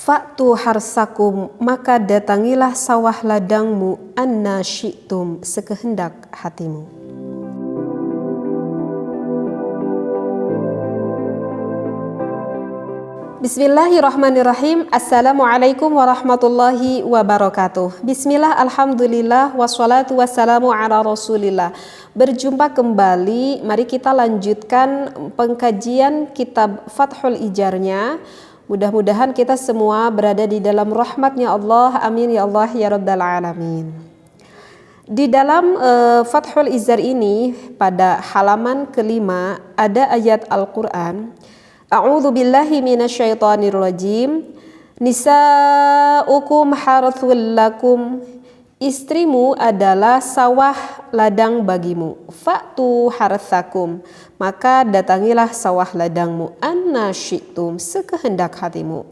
Fa'tu harsakum, maka datangilah sawah ladangmu, anna syi'tum, sekehendak hatimu. Bismillahirrahmanirrahim. Assalamualaikum warahmatullahi wabarakatuh. Bismillah, alhamdulillah, wassalatu wassalamu ala rasulillah. Berjumpa kembali, mari kita lanjutkan pengkajian kitab Fathul Ijarnya. Mudah-mudahan kita semua berada di dalam rahmatnya Allah. Amin ya Allah ya Rabbal Alamin. Di dalam Fathul Izar ini pada halaman kelima ada ayat Al-Quran. A'udzu billahi minasyaitonir rajim. Nisa'ukum harthul lakum. Istrimu adalah sawah ladang bagimu. Fa'tu harthakum, maka datangilah sawah ladangmu, anna syi'tum, sekehendak hatimu.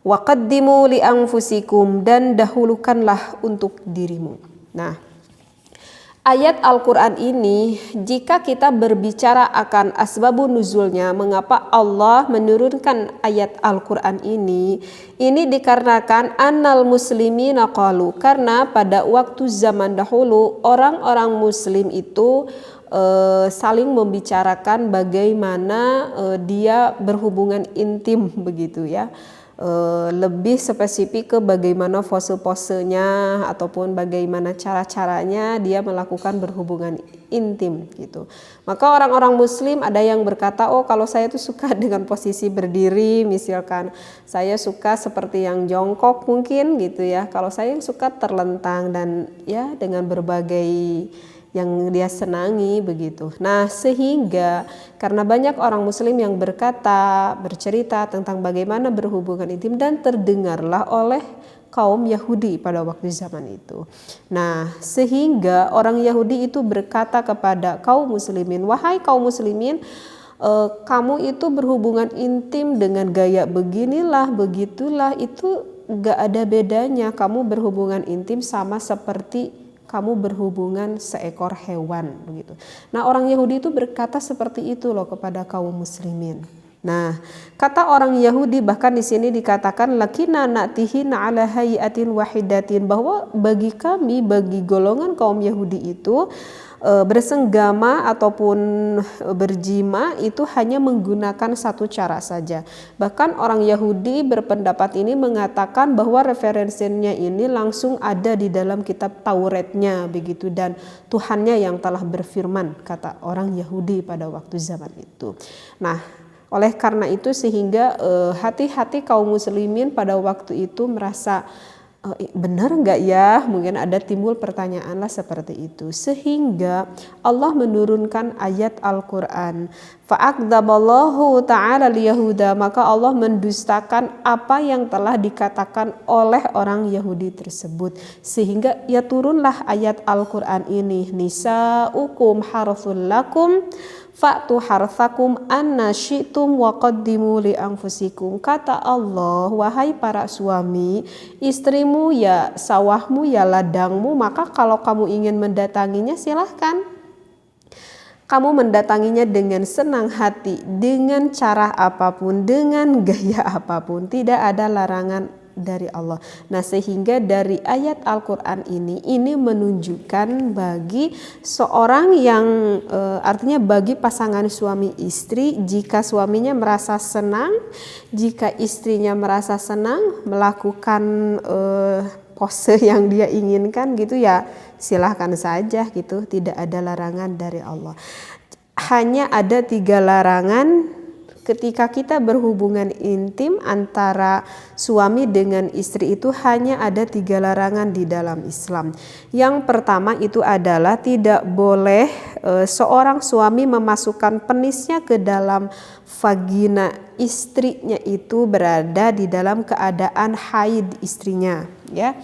Wa qaddimu li anfusikum, dan dahulukanlah untuk dirimu. Nah, ayat Al-Quran ini, jika kita berbicara akan asbabun nuzulnya, mengapa Allah menurunkan ayat Al-Quran ini dikarenakan annal muslimina qalu, karena pada waktu zaman dahulu orang-orang muslim itu saling membicarakan bagaimana dia berhubungan intim begitu ya. Lebih spesifik ke bagaimana pose-posenya ataupun bagaimana cara-caranya dia melakukan berhubungan intim gitu. Maka orang-orang muslim ada yang berkata, oh kalau saya tuh suka dengan posisi berdiri, misalkan saya suka seperti yang jongkok mungkin gitu ya. Kalau saya yang suka terlentang dan ya dengan berbagai yang dia senangi begitu. Nah, sehingga karena banyak orang muslim yang bercerita tentang bagaimana berhubungan intim, dan terdengarlah oleh kaum Yahudi pada waktu zaman itu. Nah, sehingga orang Yahudi itu berkata kepada kaum muslimin, wahai kaum muslimin, kamu itu berhubungan intim dengan gaya beginilah, begitulah, itu gak ada bedanya. Kamu berhubungan intim sama seperti kamu berhubungan seekor hewan begitu. Nah, orang Yahudi itu berkata seperti itu loh kepada kaum muslimin. Nah, kata orang Yahudi bahkan di sini dikatakan lakina na'tihina ala hayatin wahidatin, bahwa bagi kami, bagi golongan kaum Yahudi itu bersenggama ataupun berjima itu hanya menggunakan satu cara saja. Bahkan orang Yahudi berpendapat ini mengatakan bahwa referensinya ini langsung ada di dalam kitab Tauratnya begitu, dan Tuhannya yang telah berfirman, kata orang Yahudi pada waktu zaman itu. Nah, oleh karena itu sehingga hati-hati kaum muslimin pada waktu itu merasa benar enggak ya? Mungkin ada timbul pertanyaan lah seperti itu. Sehingga Allah menurunkan ayat Al-Quran. Fa'akdaballahu ta'ala liyahuda, maka Allah mendustakan apa yang telah dikatakan oleh orang Yahudi tersebut. Sehingga ya turunlah ayat Al-Quran ini. Nisa'ukum harthul lakum, fa'tu harthakum anna syi'tum wa qaddimu li anfusikum. Kata Allah, wahai para suami, istrimu ya sawahmu ya ladangmu, maka kalau kamu ingin mendatanginya silahkan. Kamu mendatanginya dengan senang hati, dengan cara apapun, dengan gaya apapun, tidak ada larangan dari Allah. Nah, sehingga dari ayat Al-Quran ini menunjukkan bagi seorang yang artinya bagi pasangan suami istri, jika suaminya merasa senang, jika istrinya merasa senang melakukan pose yang dia inginkan gitu ya, silahkan saja gitu, tidak ada larangan dari Allah. Hanya ada 3 larangan ketika kita berhubungan intim antara suami dengan istri, itu hanya ada 3 larangan di dalam Islam. Yang pertama itu adalah tidak boleh seorang suami memasukkan penisnya ke dalam vagina istrinya itu berada di dalam keadaan haid istrinya ya.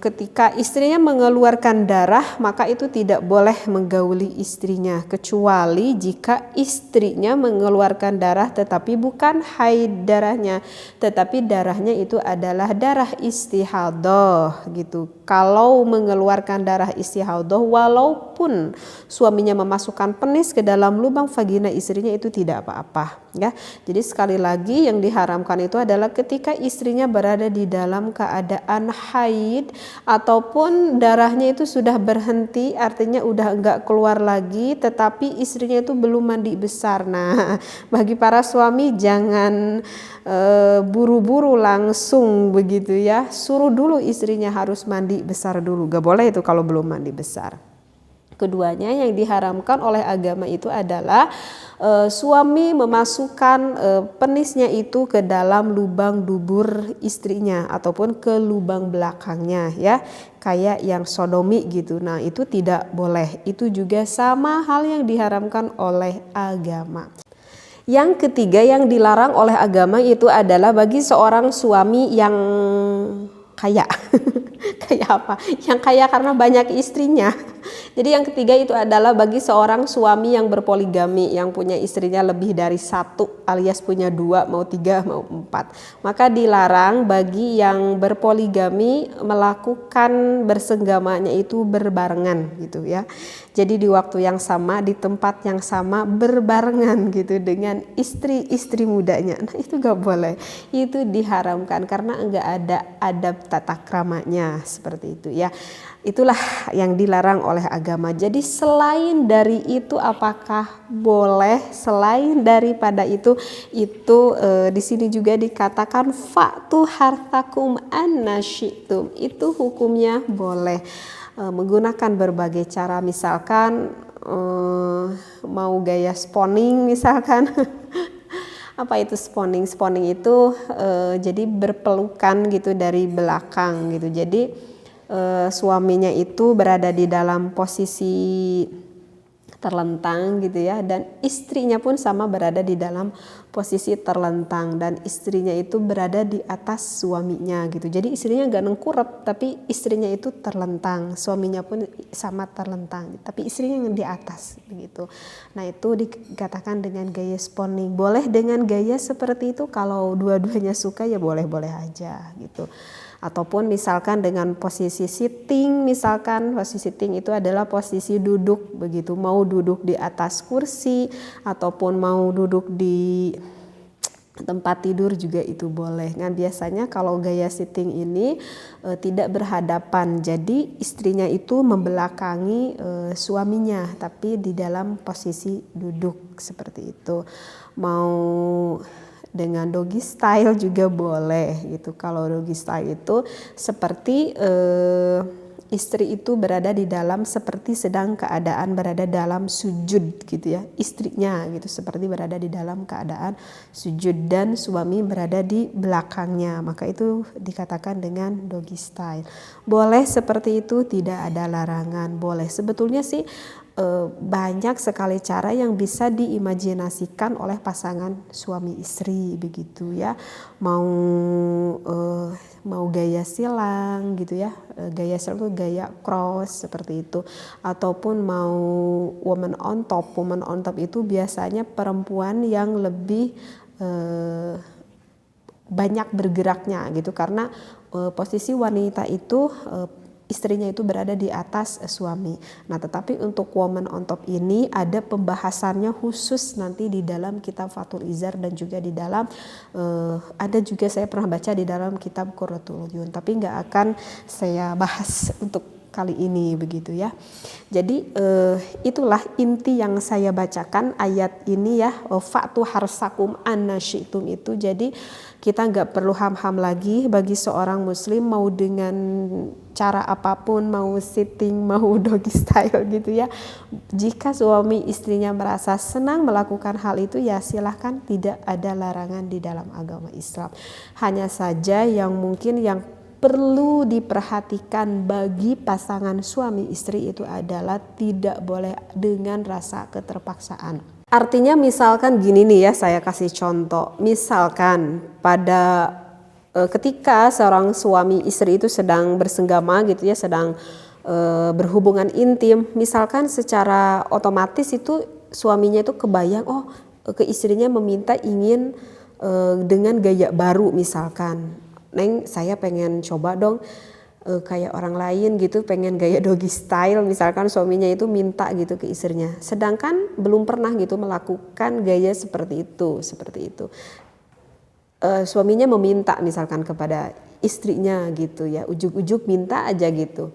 ketika istrinya mengeluarkan darah, maka itu tidak boleh menggauli istrinya, kecuali jika istrinya mengeluarkan darah tetapi bukan haid darahnya, tetapi darahnya itu adalah darah istihadah gitu. Kalau mengeluarkan darah istihadah walaupun suaminya memasukkan penis ke dalam lubang vagina istrinya, itu tidak apa-apa ya. Jadi sekali lagi yang diharamkan itu adalah ketika istrinya berada di dalam keadaan haid ataupun darahnya itu sudah berhenti, artinya udah enggak keluar lagi, tetapi istrinya itu belum mandi besar. Nah, bagi para suami jangan buru-buru langsung begitu ya, suruh dulu istrinya harus mandi besar dulu, gak boleh itu kalau belum mandi besar. Keduanya yang diharamkan oleh agama itu adalah suami memasukkan penisnya itu ke dalam lubang dubur istrinya ataupun ke lubang belakangnya ya, kayak yang sodomi gitu. Nah itu tidak boleh, itu juga sama hal yang diharamkan oleh agama. Yang ketiga yang dilarang oleh agama itu adalah bagi seorang suami yang kaya. Kayak apa? Yang kaya karena banyak istrinya. Jadi yang ketiga itu adalah bagi seorang suami yang berpoligami, yang punya istrinya lebih dari satu alias punya dua, mau tiga, mau empat. Maka dilarang bagi yang berpoligami melakukan bersenggamaannya itu berbarengan gitu ya. Jadi di waktu yang sama, di tempat yang sama, berbarengan gitu dengan istri-istri mudanya. Nah itu gak boleh, itu diharamkan karena enggak ada adab tata kramanya seperti itu ya. Itulah yang dilarang oleh agama. Jadi selain dari itu apakah boleh? Selain daripada itu di sini juga dikatakan fa'tu harthakum anna syi'tum. Itu hukumnya boleh. Menggunakan berbagai cara, misalkan mau gaya spawning misalkan. Apa itu spawning? Spawning itu jadi berpelukan gitu dari belakang gitu. Jadi suaminya itu berada di dalam posisi terlentang gitu ya, dan istrinya pun sama berada di dalam posisi terlentang, dan istrinya itu berada di atas suaminya gitu. Jadi istrinya gak nengkurep tapi istrinya itu terlentang, suaminya pun sama terlentang tapi istrinya yang di atas begitu. Nah itu dikatakan dengan gaya spawning. Boleh dengan gaya seperti itu, kalau dua-duanya suka ya boleh-boleh aja gitu. Ataupun misalkan dengan posisi sitting, misalkan posisi sitting itu adalah posisi duduk begitu, mau duduk di atas kursi ataupun mau duduk di tempat tidur juga itu boleh. Nah biasanya kalau gaya sitting ini tidak berhadapan, jadi istrinya itu membelakangi suaminya tapi di dalam posisi duduk seperti itu. Mau dengan doggy style juga boleh gitu. Kalau doggy style itu seperti istri itu berada di dalam, seperti sedang keadaan berada dalam sujud gitu ya, istrinya gitu seperti berada di dalam keadaan sujud dan suami berada di belakangnya, maka itu dikatakan dengan doggy style. Boleh seperti itu, tidak ada larangan, boleh. Sebetulnya sih banyak sekali cara yang bisa diimajinasikan oleh pasangan suami istri begitu ya. Mau gaya silang gitu ya, gaya silang itu gaya cross seperti itu, ataupun mau woman on top. Woman on top itu biasanya perempuan yang lebih banyak bergeraknya gitu, karena posisi wanita itu istrinya itu berada di atas suami. Nah, tetapi untuk woman on top ini ada pembahasannya khusus nanti di dalam kitab Fathul Izar, dan juga di dalam ada juga saya pernah baca di dalam kitab Qurratul Uyun, tapi nggak akan saya bahas untuk kali ini begitu ya. Jadi itulah inti yang saya bacakan ayat ini ya, fa'tu harsakum anna syi'tum itu. Jadi kita nggak perlu ham-ham lagi bagi seorang muslim, mau dengan cara apapun, mau sitting, mau doggy style gitu ya. Jika suami istrinya merasa senang melakukan hal itu ya silahkan, tidak ada larangan di dalam agama Islam. Hanya saja yang mungkin yang perlu diperhatikan bagi pasangan suami istri itu adalah tidak boleh dengan rasa keterpaksaan. Artinya misalkan gini nih ya, saya kasih contoh. Misalkan pada ketika seorang suami istri itu sedang bersenggama gitu ya, sedang berhubungan intim, misalkan secara otomatis itu suaminya itu kebayang, oh ke istrinya meminta ingin dengan gaya baru, misalkan, Neng saya pengen coba dong kayak orang lain gitu, pengen gaya doggy style, misalkan suaminya itu minta gitu ke istrinya, sedangkan belum pernah gitu melakukan gaya seperti itu. Suaminya meminta misalkan kepada istrinya gitu ya, ujuk-ujuk minta aja gitu.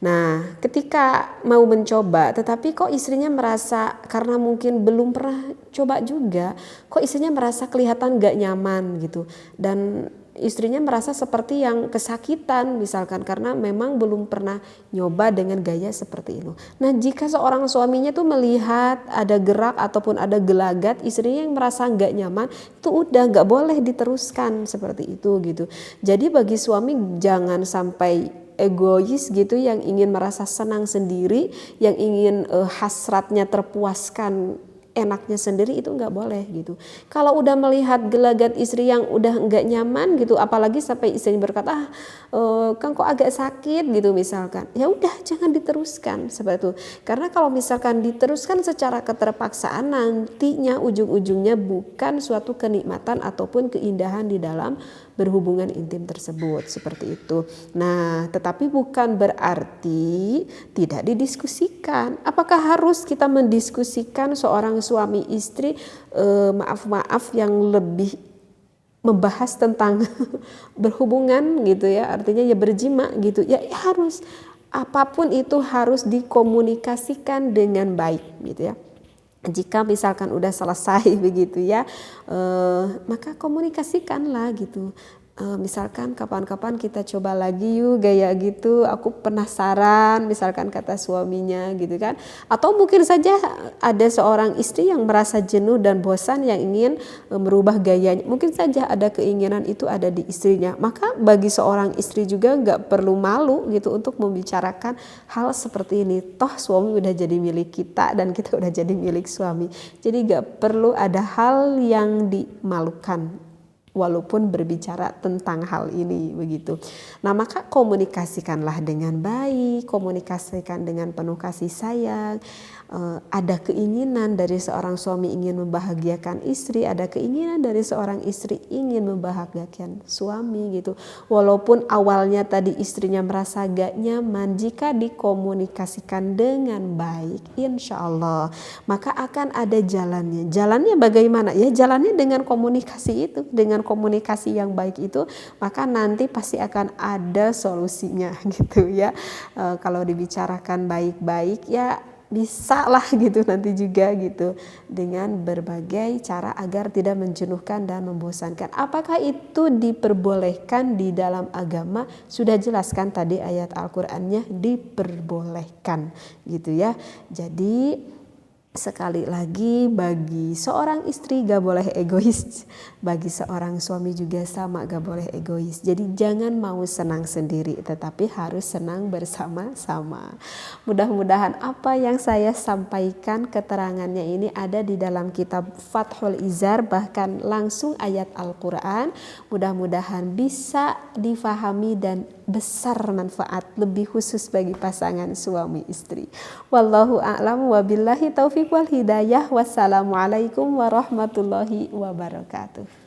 Nah ketika mau mencoba tetapi kok istrinya merasa, karena mungkin belum pernah coba juga, kok istrinya merasa kelihatan gak nyaman gitu, dan istrinya merasa seperti yang kesakitan misalkan karena memang belum pernah nyoba dengan gaya seperti itu. Nah jika seorang suaminya tuh melihat ada gerak ataupun ada gelagat istrinya yang merasa nggak nyaman, itu udah nggak boleh diteruskan seperti itu gitu. Jadi bagi suami jangan sampai egois gitu, yang ingin merasa senang sendiri, yang ingin hasratnya terpuaskan enaknya sendiri, itu nggak boleh gitu. Kalau udah melihat gelagat istri yang udah nggak nyaman gitu, apalagi sampai istrinya berkata, kan kok agak sakit gitu misalkan, ya udah jangan diteruskan seperti itu. Karena kalau misalkan diteruskan secara keterpaksaan, nantinya ujung-ujungnya bukan suatu kenikmatan ataupun keindahan di dalam berhubungan intim tersebut, seperti itu. Nah, tetapi bukan berarti tidak didiskusikan. Apakah harus kita mendiskusikan seorang suami istri maaf yang lebih membahas tentang berhubungan gitu ya, artinya ya berjima gitu ya, harus, apapun itu harus dikomunikasikan dengan baik gitu ya. Jika misalkan udah selesai begitu ya, maka komunikasikanlah gitu. Misalkan kapan-kapan kita coba lagi yuk gaya gitu, aku penasaran misalkan kata suaminya gitu kan. Atau mungkin saja ada seorang istri yang merasa jenuh dan bosan yang ingin merubah gayanya, mungkin saja ada keinginan itu ada di istrinya. Maka bagi seorang istri juga nggak perlu malu gitu untuk membicarakan hal seperti ini. Toh suami udah jadi milik kita dan kita udah jadi milik suami, jadi nggak perlu ada hal yang dimalukan walaupun berbicara tentang hal ini begitu. Nah maka komunikasikanlah dengan baik, komunikasikan dengan penuh kasih sayang. Ada keinginan dari seorang suami ingin membahagiakan istri, ada keinginan dari seorang istri ingin membahagiakan suami gitu. Walaupun awalnya tadi istrinya merasa gak nyaman, jika dikomunikasikan dengan baik, insya Allah maka akan ada jalannya. Jalannya bagaimana? Ya jalannya dengan komunikasi itu, dengan komunikasi yang baik itu, maka nanti pasti akan ada solusinya gitu ya. Kalau dibicarakan baik-baik ya bisa lah gitu nanti juga gitu, dengan berbagai cara agar tidak menjenuhkan dan membosankan. Apakah itu diperbolehkan di dalam agama? Sudah jelaskan tadi ayat Al-Qur'annya, diperbolehkan gitu ya. Jadi sekali lagi, bagi seorang istri gak boleh egois, bagi seorang suami juga sama gak boleh egois. Jadi jangan mau senang sendiri, tetapi harus senang bersama-sama. Mudah-mudahan apa yang saya sampaikan keterangannya ini ada di dalam kitab Fathul Izar, bahkan langsung ayat Al-Quran. Mudah-mudahan bisa difahami dan besar manfaat, lebih khusus bagi pasangan suami istri. Wallahu a'lam wa billahi taufiq wal hidayah. Wassalamualaikum warahmatullahi wabarakatuh.